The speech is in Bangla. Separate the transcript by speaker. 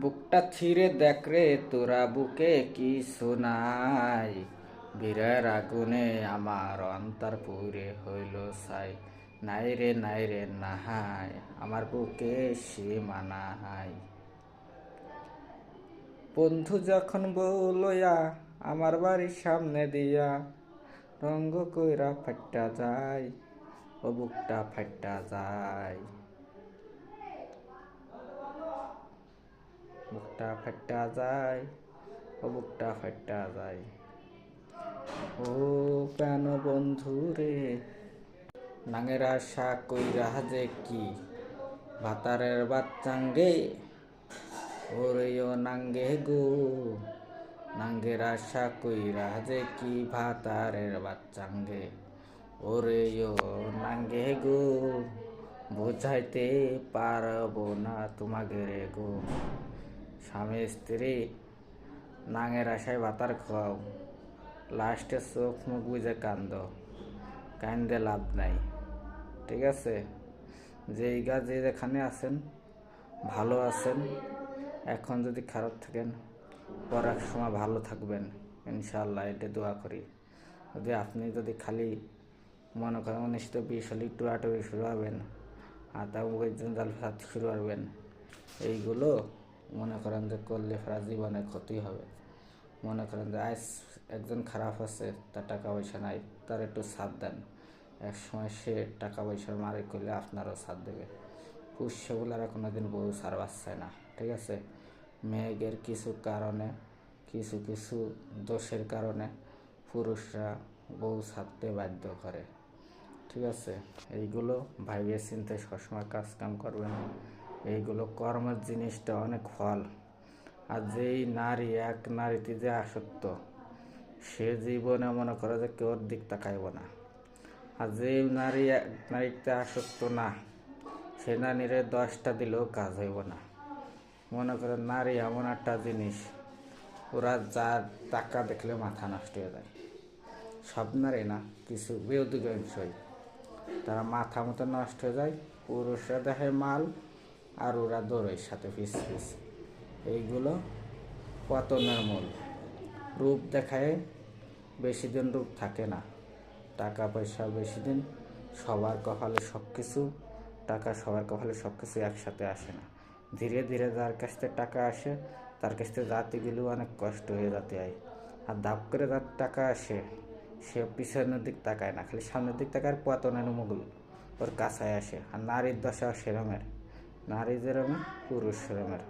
Speaker 1: বুকটা ছিঁড়ে দেখ রে তোরা বুকে কি শোনাই, বীরের আগুনে আমার অন্তর পুরে হইল ছাই। নাই রে নাহাই আমার বুকে সীমা নাহাই। বন্ধু যখন বউ লইয়া আমার বাড়ির সামনে দিয়া রঙ্গ কইরা ফাইটা যায়, ও বুকটা ফাইটা যায়। বুকটা ফাইটা যায়, ও বুকটা ফাইটা যায়। ও প্রাণ বন্ধু রে, নাঙের আশা কইরা যে কি ভাতারের বাচ্চাঙ্গে, ওরে ও নাঙ্গে গো, নাঙ্গের আশা কইরা যে কি ভাতারের বাচ্চাঙ্গে, ওরে ও নাঙ্গে গো, বুঝাইতে পারবো না তোমাকে রে গো। স্বামী স্ত্রী নাঙের আশায় ভাতার খাও, লাস্টে চোখ মুখ বুঝে কান্দে লাভ নাই। ঠিক আছে, যে যেখানে আছেন ভালো আছেন, এখন যদি খারাপ থাকেন পরের সময় ভালো থাকবেন ইনশাআল্লাহ, এটা দোয়া করি। যদি খালি মনে করেন 1920 হলে একটু আটবে শুরু হবেন, জাল শুরু করবেন, এইগুলো মনে করেন যে করলে ফেরা জীবনে ক্ষতি হবে। মনে করেন যে আজ একজন খারাপ আছে, তার টাকা পয়সা নাই, তার একটু সাথ দেন, এক সময় সে টাকা পয়সার মারে করলে আপনারও সাথ দেবে। পুষ্যগুলারা কোনোদিন বউ সার বাচ্চায় না। ঠিক আছে, মেয়েদের কিছু কারণে কিছু দোষের কারণে পুরুষরা বউ ছাড়তে বাধ্য করে। ঠিক আছে, এইগুলো ভাইবে চিন্তে সবসময় কাজ কাম করবেন। এইগুলো কর্মের জিনিসটা অনেক ফল। আর যেই নারী এক নারীতে যে আসক্ত, সে জীবনে মনে করে যে কেউর দিক তাকাইব না। আর যে নারী এক নারীতে আসক্ত না, সে নারীরে 10টা দিলেও কাজ হইব না। মনে করেন নারী এমন একটা জিনিস, ওরা যার টাকা দেখলে মাথা নষ্ট হয়ে যায়। সব নারী না, কিছু অধিকাংশই তারা মাথা মতো নষ্ট হয়ে যায়। পুরুষরা দেখে মাল আর ওরা দৌড়ের সাথে পিস। এইগুলো পতনের মূল। রূপ দেখায় বেশি দিন রূপ থাকে না, টাকা পয়সা বেশি দিন, সবার কপালে সব কিছু, টাকা সবার কপালে সব কিছু একসাথে আসে না। ধীরে ধীরে যার কাছ থেকে টাকা আসে তার কাছ থেকে জাতিগুলো অনেক কষ্ট হয়ে যেতে হয়। আর ধাপ করে যার টাকা আসে সে পিছনের দিক তাকায় না, খালি সামনের দিক তাকায়, পতনের মুগল ওর কাছায় আসে। আর নারীর দশা সেরমের, নারী যেরমের পুরুষ সেরমের।